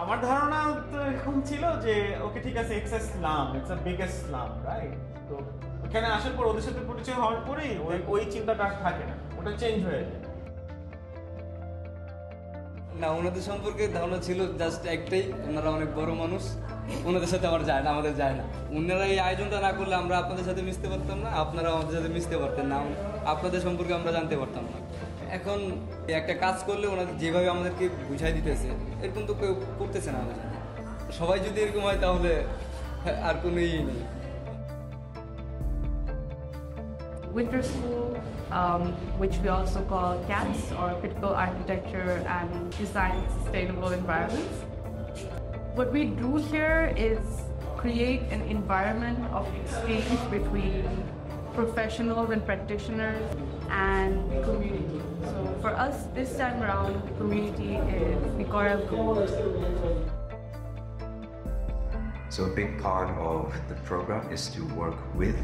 আমার ধারণা তো এরকম ছিল যে ওকে ঠিক আছে x Islam, it's a biggest Islam, right? তো ওখানে আসার পর ওদের সাথে পরিচয় হওয়ার পরেই ওই চিন্তাটা আর থাকে না, ওটা চেঞ্জ হয়ে যায়। না, ওনাদের সম্পর্কে ধারণা ছিল জাস্ট একটাই, ওনারা অনেক বড় মানুষ, ওনাদের সাথে আমার যায় না, আমাদের যায় না। ওনারা এই আয়োজনটা না করলে আমরা আপনাদের সাথে মিশতে পারতাম না, আপনারা আমাদের সাথে মিশতে পারতেন না, আপনাদের সম্পর্কে আমরা জানতে পারতাম না। এখন একটা কাজ করলে ওনাদের যেভাবে আমাদেরকে বুঝাই দিতেছে, এরকম তো কেউ করতেছে না আমাদের সাথে। সবাই যদি এরকম হয় তাহলে আর কোনো ইয়ে নেই। Winter School, which we also call CATS, or Critical Architecture and Design Sustainable Environments. What we do here is create an environment of exchange between professionals and practitioners and the community. So for us, this time around, the community is the Corel Group. So a big part of the program is to work with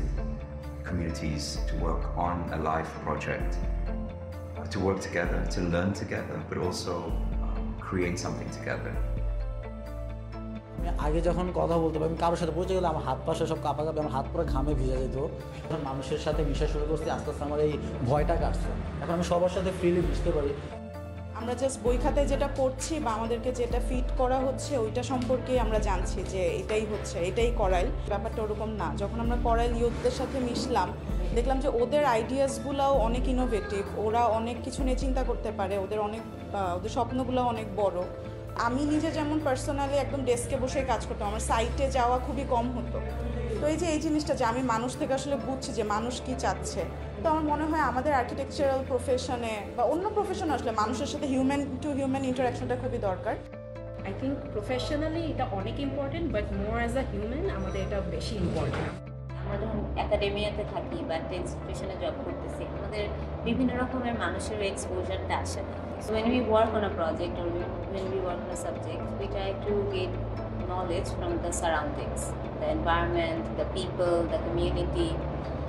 communities, to work on a live project, to work together, to learn together, but also create something together. আগে যখন কথা বলতে আমি কারোর সাথে পরিচয় গেলে আমার হাত পাশে সব কাঁপা কাঁপে, আমার হাত পুরো ঘামে ভিজে যেত। যখন মানুষের সাথে মিশা শুরু করছি আস্তে আস্তে আমার এই ভয়টা কাটছে, এখন আমি সবার সাথে ফ্রিলি মিশতে পারি। আমরা জাস্ট বই খাতায় যেটা পড়ছি বা আমাদেরকে যেটা ফিট করা হচ্ছে ওইটা সম্পর্কে আমরা জানছি যে এটাই হচ্ছে, এটাই করাইল। ব্যাপারটা ওরকম না। যখন আমরা করাইল ইউথদের সাথে মিশলাম, দেখলাম যে ওদের আইডিয়াসগুলোও অনেক ইনোভেটিভ, ওরা অনেক কিছু নিয়ে চিন্তা করতে পারে, ওদের স্বপ্নগুলো অনেক বড়। আমি নিজে যেমন পার্সোনালি একদম ডেস্কে বসে কাজ করতাম, আমার সাইটে যাওয়া খুবই কম হতো। তো এই জিনিসটা যে আমি মানুষ থেকে আসলে বুঝছি যে মানুষ কি চাচ্ছে, তো আমার মনে হয় আমাদের আর্কিটেকচারাল প্রফেশনে বা অন্য প্রফেশনে আসলে মানুষের সাথে হিউম্যান টু হিউম্যান ইন্টারাকশনটা খুবই দরকার। আই থিঙ্ক প্রফেশনালি এটা অনেক important, but more as a human আমাদের এটা বেশি ইম্পর্টেন্ট। আমরা যখন একাডেমিয়াতে থাকি বা ইনস্টিটিউশনে জব করতেছি, আমাদের বিভিন্ন রকমের মানুষের এক্সপোজারটা আসে না। So when we work on a project or when we work on a subject, we try to get knowledge from the surroundings, the environment, the people, the community,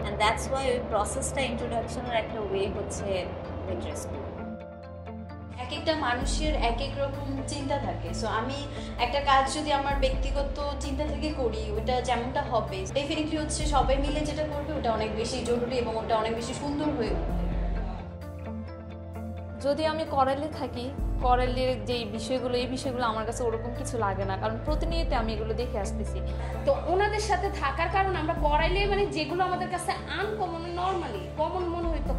and that's why we process the introduction or একটা way হচ্ছে Winter School. এক একটা মানুষের এক এক রকম চিন্তা থাকে। সো আমি একটা কাজ যদি আমার ব্যক্তিগত চিন্তা থেকে করি, ওটা যেমনটা হবে ডেফিনেটলি হচ্ছে সবাই মিলে যেটা করবে ওটা অনেক বেশি জরুরি এবং ওটা অনেক বেশি সুন্দর হয়ে উঠবে। যদি আমি করাইলে থাকি, করাইলের যে বিষয়গুলো এই বিষয়গুলো আমার কাছে ওরকম কিছু লাগে না, কারণ প্রতিনিয়ত আমি এগুলো দেখে আসতেছি। তো ওনাদের সাথে থাকার কারণ আমরা করাইলে মানে যেগুলো আমাদের কাছে আনকমন, নর্মালি কমন মনে হইতো,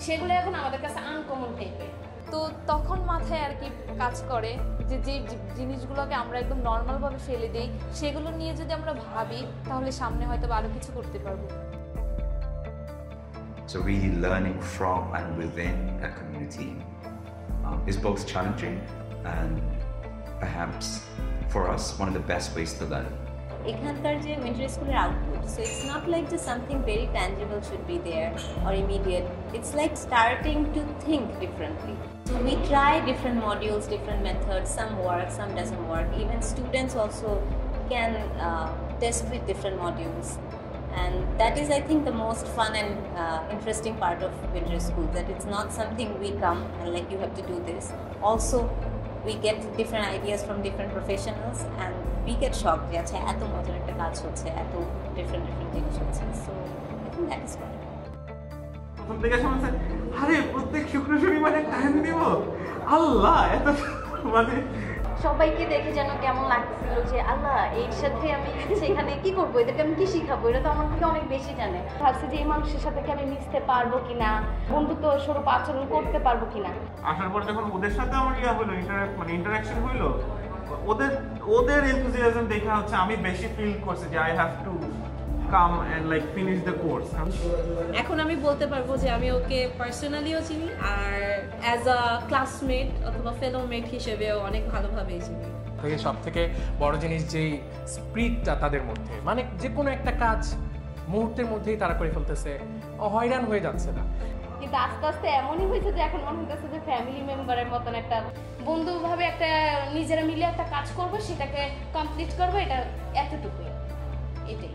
সেগুলো এখন আমাদের কাছে আনকমন টাইপের। তো তখন মাথায় আর কি কাজ করে যে যে জিনিসগুলোকে আমরা একদম নর্মালভাবে ফেলে দিই, সেগুলো নিয়ে যদি আমরা ভাবি তাহলে সামনে হয়তো আরো কিছু করতে পারবো। So really learning from and within a community is both challenging and perhaps for us one of the best ways to learn. এখানকার যে উইন্টার স্কুলের output, so it's not like যে something very tangible should be there or immediate, it's like starting to think differently. So we try different modules, different methods, some work, some doesn't work. Even students also can test with different modules. And that is, I think, the most fun and interesting part of Winter School, that it's not something we come and like you have to do this. Also, we get different ideas from different professionals and we get shocked যে আচ্ছা এত মজার একটা কাজ হচ্ছে, এত different জিনিস হচ্ছে। So I think that is fun. প্রথম থেকে শুনছে আরে প্রত্যেক শুক্র শনিবারে টাইম দিব, আল্লাহ এত মানে সবাইকে দেখে যেন কেমন লাগছিল যে আল্লাহ এর সাথে আমি সেখানে কি করবো, এদেরকে আমি কি শিখাবো, এটা তো আমার থেকে অনেক বেশি জানে। ভাবছি যে এই মানুষের সাথে কি আমি মিশতে পারবো কিনা, বন্ধুত্ব স্বরূপ আচরণ করতে পারবো কিনা। আসার পর যখন ওদের সাথে আমার হলো ইন্টারাকশন হইলো, ওদের এনথুজিয়াজম দেখা হচ্ছে আমি বেশি ফিল করছি যে I have to come and like finish the course. এখন আমি বলতে পারবো যে আমি ওকে পার্সোনালিও চিনি আর অ্যাজ আ ক্লাসমেট অথবা ফেলোমেট হিসেবেও অনেক ভালোভাবেই চিনি। সব থেকে বড় জিনিস যেই স্পিরিটটা তাদের মধ্যে, মানে যে কোনো একটা কাজ মুহূর্তের মধ্যেই তারা করে ফেলতেছে, হয়রান হয়ে যাচ্ছে না। কিন্তু আস্তে আস্তে এমনই হয়েছে যে এখন মনে হচ্ছে যে ফ্যামিলি মেম্বারের মতন একটা বন্ধুভাবে একটা নিজেরা মিলে একটা কাজ করবো, সেটাকে কমপ্লিট করবো, এটা এতটুকুই, এটাই।